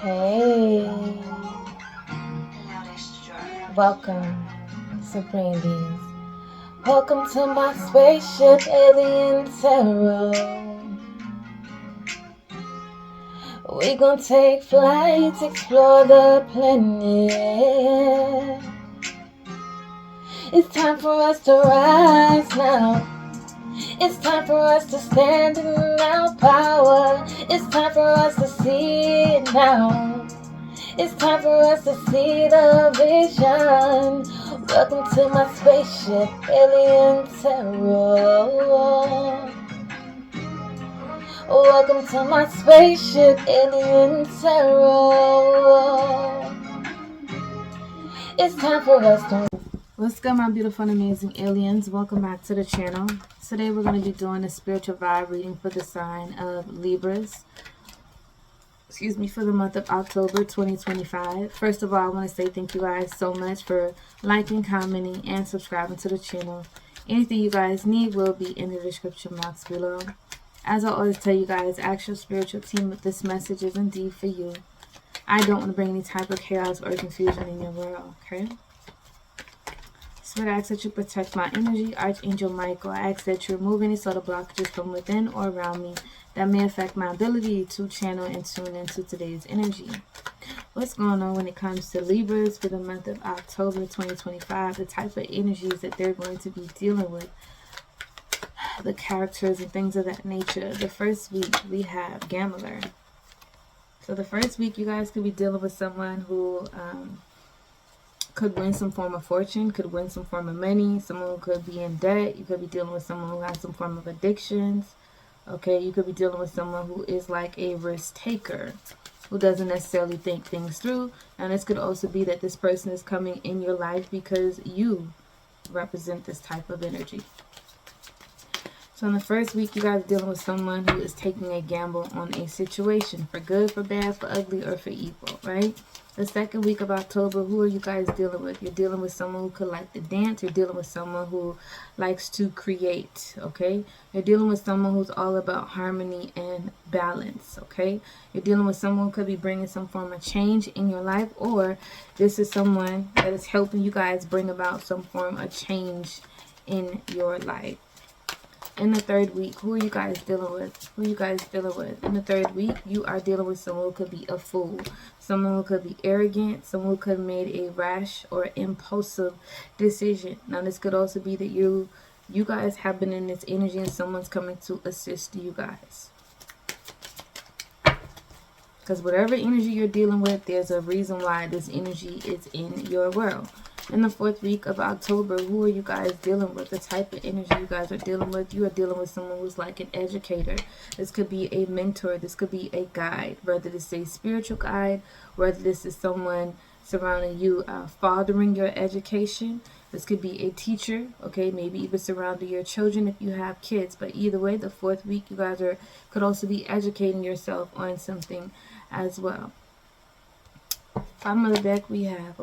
Hey, welcome, Supreme Beings. Welcome to my spaceship, Alien Tarot. We gon' take flight, explore the planet. It's time for us to rise now. It's time for us to stand in our power. It's time for us to see it now. It's time for us to see the vision. Welcome to my spaceship, Alien Tarot. Welcome to my spaceship, Alien Tarot. It's time for us to... What's good, my beautiful and amazing aliens? Welcome back to the channel. Today we're going to be doing a spiritual vibe reading for the sign of Libras. For the month of October 2025. First of all, I want to say thank you guys so much for liking, commenting, and subscribing to the channel. Anything you guys need will be in the description box below. As I always tell you guys, ask your spiritual team if this message is indeed for you. I don't want to bring any type of chaos or confusion in your world, okay? So I ask that you protect my energy. Archangel Michael, I ask that you remove any sort of blockages from within or around me that may affect my ability to channel and tune into today's energy. What's going on when it comes to Libras for the month of October 2025? The type of energies that they're going to be dealing with. The characters and things of that nature. The first week we have Gambler. So the first week you guys could be dealing with someone who could win some form of fortune, could win some form of money. Someone who could be in debt. You could be dealing with someone who has some form of addictions. Okay, you could be dealing with someone who is like a risk taker, who doesn't necessarily think things through. And this could also be that this person is coming in your life because you represent this type of energy. So in the first week, you guys are dealing with someone who is taking a gamble on a situation, for good, for bad, for ugly, or for evil, right? The second week of October, who are you guys dealing with? You're dealing with someone who could like to dance. You're dealing with someone who likes to create, okay? You're dealing with someone who's all about harmony and balance, okay? You're dealing with someone who could be bringing some form of change in your life, or this is someone that is helping you guys bring about some form of change in your life. In the third week, who are you guys dealing with? Who are you guys dealing with? In the third week, you are dealing with someone who could be a fool. Someone who could be arrogant. Someone who could have made a rash or impulsive decision. Now, this could also be that you guys have been in this energy and someone's coming to assist you guys. Because whatever energy you're dealing with, there's a reason why this energy is in your world. In the fourth week of October, who are you guys dealing with? The type of energy you guys are dealing with. You are dealing with someone who's like an educator. This could be a mentor. This could be a guide. Whether this is a spiritual guide, whether this is someone surrounding you, fathering your education. This could be a teacher, okay? Maybe even surrounding your children if you have kids. But either way, the fourth week, you guys could also be educating yourself on something as well. Bottom of the deck, we have,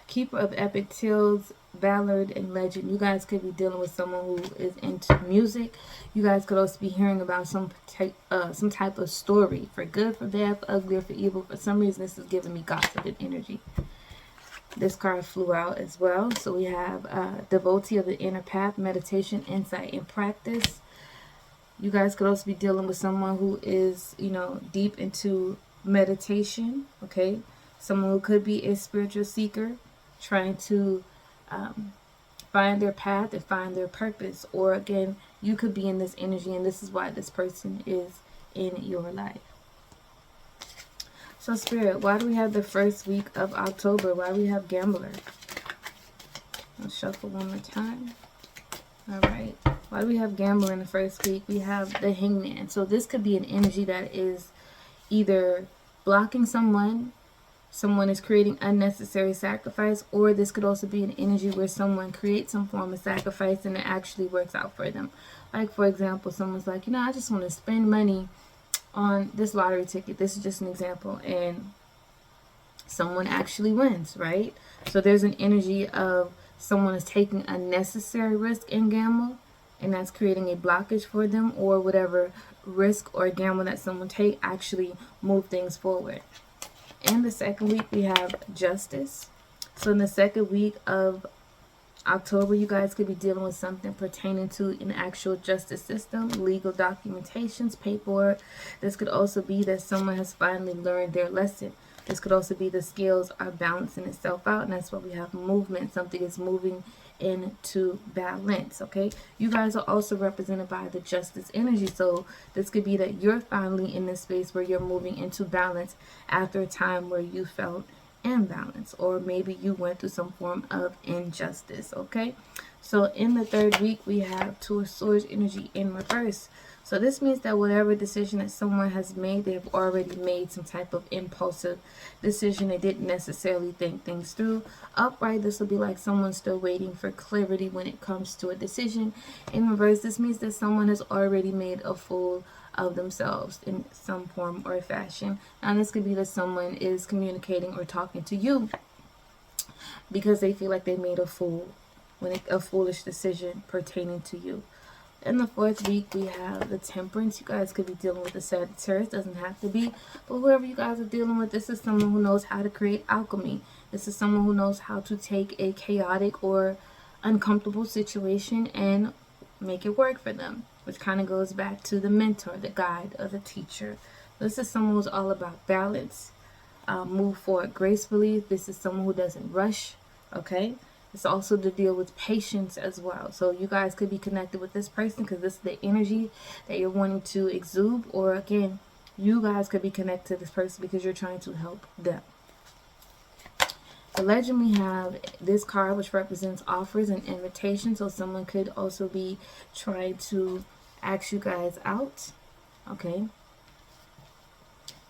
Keeper of Epic Tales, Ballad, and Legend. You guys could be dealing with someone who is into music. You guys could also be hearing about some type of story, for good, for bad, for ugly, or for evil. For some reason, this is giving me gossip and energy. This card flew out as well. So we have Devotee of the Inner Path, Meditation, Insight, and Practice. You guys could also be dealing with someone who is, deep into meditation, okay? Someone who could be a spiritual seeker, trying to find their path and find their purpose. Or again, you could be in this energy and this is why this person is in your life. So Spirit, why do we have the first week of October? Why do we have Gambler? I'll shuffle one more time. All right. Why do we have Gambler in the first week? We have the Hangman. So this could be an energy that is either blocking someone is creating unnecessary sacrifice, or this could also be an energy where someone creates some form of sacrifice and it actually works out for them. Like, for example, someone's like, I just want to spend money on this lottery ticket. This is just an example. And someone actually wins, right? So there's an energy of someone is taking unnecessary risk and gamble, and that's creating a blockage for them, or whatever risk or gamble that someone take actually move things forward. In the second week, we have justice. So in the second week of October, you guys could be dealing with something pertaining to an actual justice system, legal documentations, paperwork. This could also be that someone has finally learned their lesson. This could also be the scales are balancing itself out, and that's why we have movement. Something is moving into balance, okay? You guys are also represented by the justice energy, so this could be that you're finally in this space where you're moving into balance after a time where you felt imbalance, or maybe you went through some form of injustice, okay? So in the third week, we have Two of Swords energy in reverse. So this means that whatever decision that someone has made, they have already made some type of impulsive decision. They didn't necessarily think things through. Upright, this will be like someone still waiting for clarity when it comes to a decision. In reverse, this means that someone has already made a fool of themselves in some form or fashion. Now this could be that someone is communicating or talking to you because they feel like they made a foolish decision pertaining to you. In the fourth week, we have the Temperance. You guys could be dealing with the Sagittarius. Doesn't have to be. But whoever you guys are dealing with, this is someone who knows how to create alchemy. This is someone who knows how to take a chaotic or uncomfortable situation and make it work for them. Which kind of goes back to the mentor, the guide, or the teacher. This is someone who's all about balance. Move forward gracefully. This is someone who doesn't rush. Okay? It's also to deal with patience as well. So you guys could be connected with this person because this is the energy that you're wanting to exude. Or again, you guys could be connected to this person because you're trying to help them. The legend, we have this card which represents offers and invitations. So someone could also be trying to ask you guys out. Okay.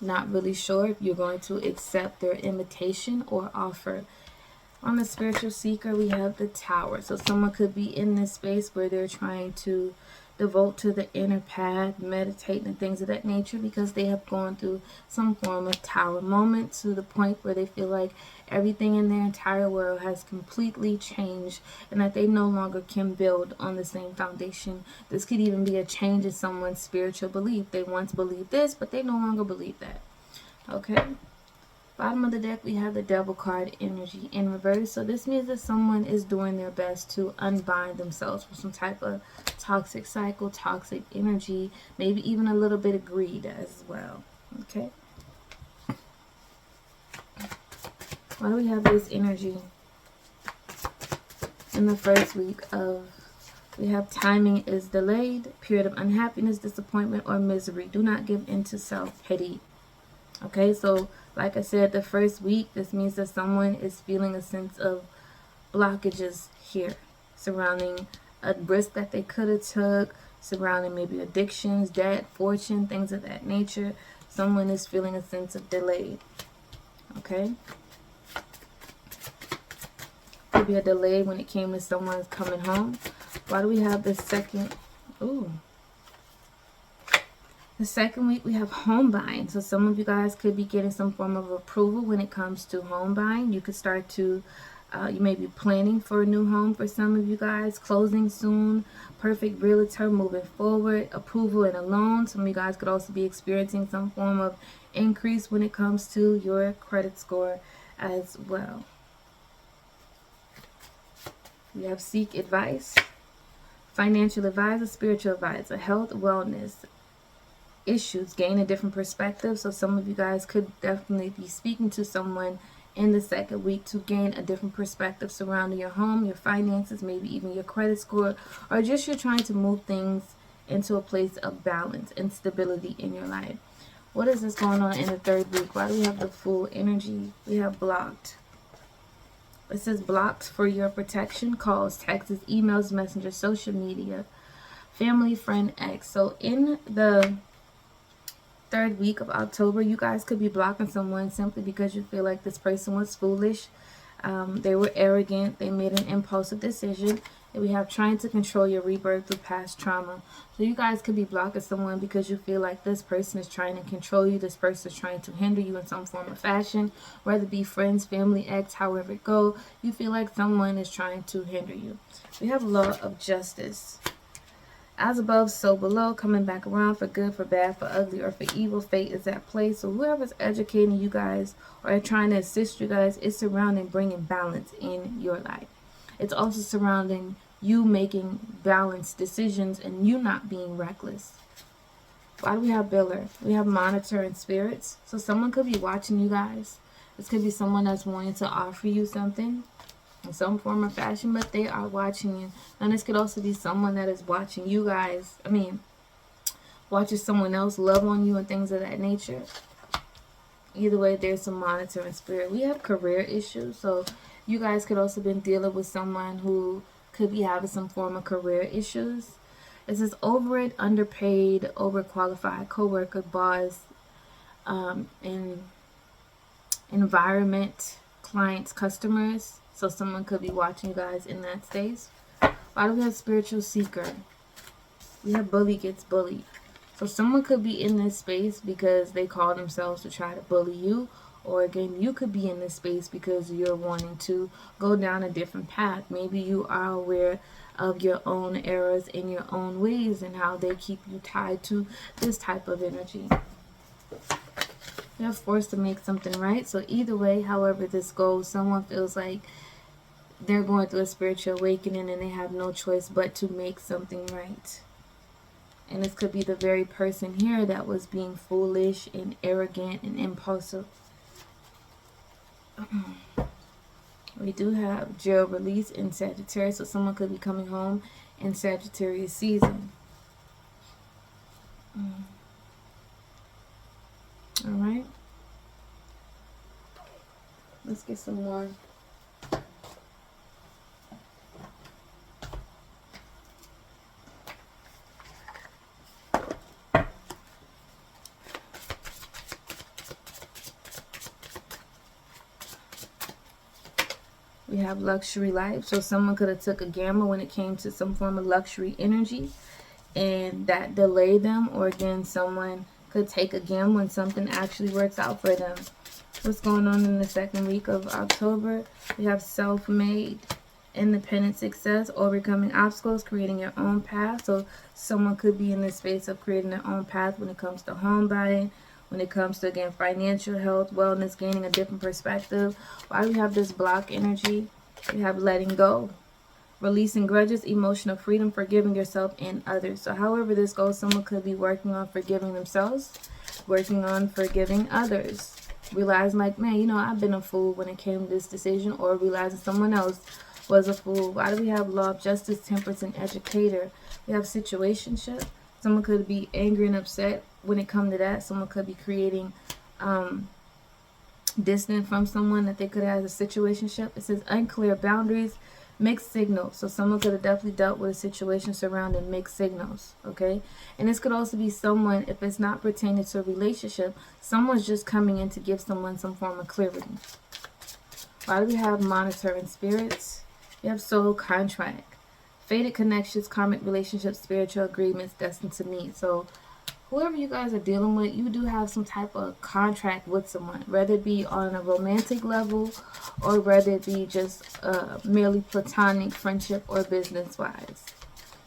Not really sure if you're going to accept their invitation or offer. On the Spiritual Seeker, we have the Tower. So someone could be in this space where they're trying to devote to the inner path, meditate, and things of that nature because they have gone through some form of tower moment to the point where they feel like everything in their entire world has completely changed and that they no longer can build on the same foundation. This could even be a change in someone's spiritual belief. They once believed this, but they no longer believe that. Okay. Bottom of the deck, we have the Devil card energy in reverse. So this means that someone is doing their best to unbind themselves from some type of toxic cycle, toxic energy, maybe even a little bit of greed as well. Okay. Why do we have this energy in the first week of, we have timing is delayed, period of unhappiness, disappointment, or misery. Do not give in to self-pity. Okay, so like I said, the first week, this means that someone is feeling a sense of blockages here surrounding a risk that they could have took, surrounding maybe addictions, debt, fortune, things of that nature. Someone is feeling a sense of delay. Okay. Could be a delay when it came to someone coming home. Why do we have the second? Ooh. The second week, we have home buying. So some of you guys could be getting some form of approval when it comes to home buying. You could start to, you may be planning for a new home for some of you guys. Closing soon. Perfect realtor moving forward. Approval and a loan. Some of you guys could also be experiencing some form of increase when it comes to your credit score as well. We have seek advice. Financial advisor, spiritual advisor, health, wellness, issues, gain a different perspective. So some of you guys could definitely be speaking to someone in the second week to gain a different perspective surrounding your home, your finances, maybe even your credit score, or just you're trying to move things into a place of balance and stability in your life. What is this going on in the third week? Why do we have the Fool energy? We have blocked. It says blocked for your protection, calls, texts, emails, messenger, social media, family, friend, ex. So in the third week of October, you guys could be blocking someone simply because you feel like this person was foolish. They were arrogant. They made an impulsive decision. And we have trying to control your rebirth through past trauma. So you guys could be blocking someone because you feel like this person is trying to control you. This person is trying to hinder you in some form of fashion, whether it be friends, family, ex, however it go. You feel like someone is trying to hinder you. We have law of justice. As above, so below, coming back around for good, for bad, for ugly, or for evil. Fate is at play. So whoever's educating you guys or trying to assist you guys is surrounding bringing balance in your life. It's also surrounding you making balanced decisions and you not being reckless. Why do we have Biller? We have monitoring spirits. So someone could be watching you guys. This could be someone that's wanting to offer you something in some form or fashion, but they are watching you. And this could also be someone that is watching you guys. Watches someone else love on you and things of that nature. Either way, there's some monitoring spirit. We have career issues. So you guys could also been dealing with someone who could be having some form of career issues. It says over it, underpaid, overqualified, coworker, boss, in environment, clients, customers. So someone could be watching you guys in that space. Why do we have spiritual seeker? We have bully gets bullied. So someone could be in this space because they call themselves to try to bully you. Or again, you could be in this space because you're wanting to go down a different path. Maybe you are aware of your own errors in your own ways and how they keep you tied to this type of energy. You're forced to make something right. So either way, however this goes, someone feels like they're going through a spiritual awakening and they have no choice but to make something right. And this could be the very person here that was being foolish and arrogant and impulsive. We do have jail release in Sagittarius, so someone could be coming home in Sagittarius season. Alright. Let's get some more. We have luxury life. So someone could have took a gamble when it came to some form of luxury energy and that delayed them. Or again, someone could take a gamble when something actually works out for them. What's going on in the second week of October? We have self-made, independent success, overcoming obstacles, creating your own path. So someone could be in this space of creating their own path when it comes to home buying, when it comes to, again, financial health, wellness, gaining a different perspective. Why do we have this block energy? We have letting go, releasing grudges, emotional freedom, forgiving yourself and others. So however this goes, someone could be working on forgiving themselves, working on forgiving others. Realizing like, man, you know, I've been a fool when it came to this decision, or realizing someone else was a fool. Why do we have law of justice, temperance, and educator? We have situationship. Someone could be angry and upset when it comes to that. Someone could be creating distance from someone that they could have a situationship. It says unclear boundaries, mixed signals. So someone could have definitely dealt with a situation surrounding mixed signals, okay? And this could also be someone, if it's not pertaining to a relationship, someone's just coming in to give someone some form of clarity. Why do we have monitoring spirits? We have soul contract. Fated connections, karmic relationships, spiritual agreements destined to meet. So whoever you guys are dealing with, you do have some type of contract with someone, whether it be on a romantic level or whether it be just merely platonic friendship or business-wise.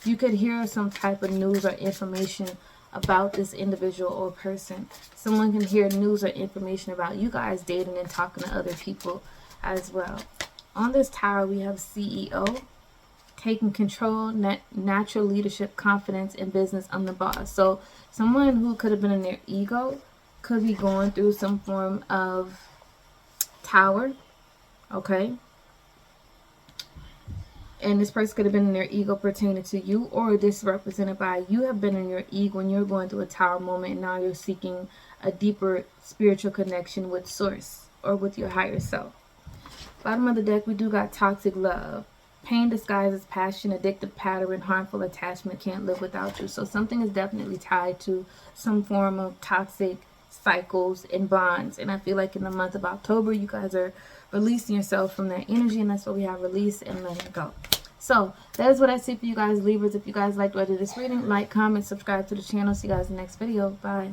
You could hear some type of news or information about this individual or person. Someone can hear news or information about you guys dating and talking to other people as well. On this tower, we have CEO. Taking control, natural leadership, confidence in business. I'm the boss. So someone who could have been in their ego could be going through some form of tower, okay? And this person could have been in their ego pertaining to you, or this represented by you have been in your ego when you're going through a tower moment, and now you're seeking a deeper spiritual connection with source or with your higher self. Bottom of the deck, we do got toxic love. Pain disguises passion, addictive pattern, harmful attachment, can't live without you. So something is definitely tied to some form of toxic cycles and bonds. And I feel like in the month of October, you guys are releasing yourself from that energy. And that's what we have, release and letting go. So that is what I see for you guys, Libras. If you guys liked what I did this reading, like, comment, subscribe to the channel. See you guys in the next video. Bye.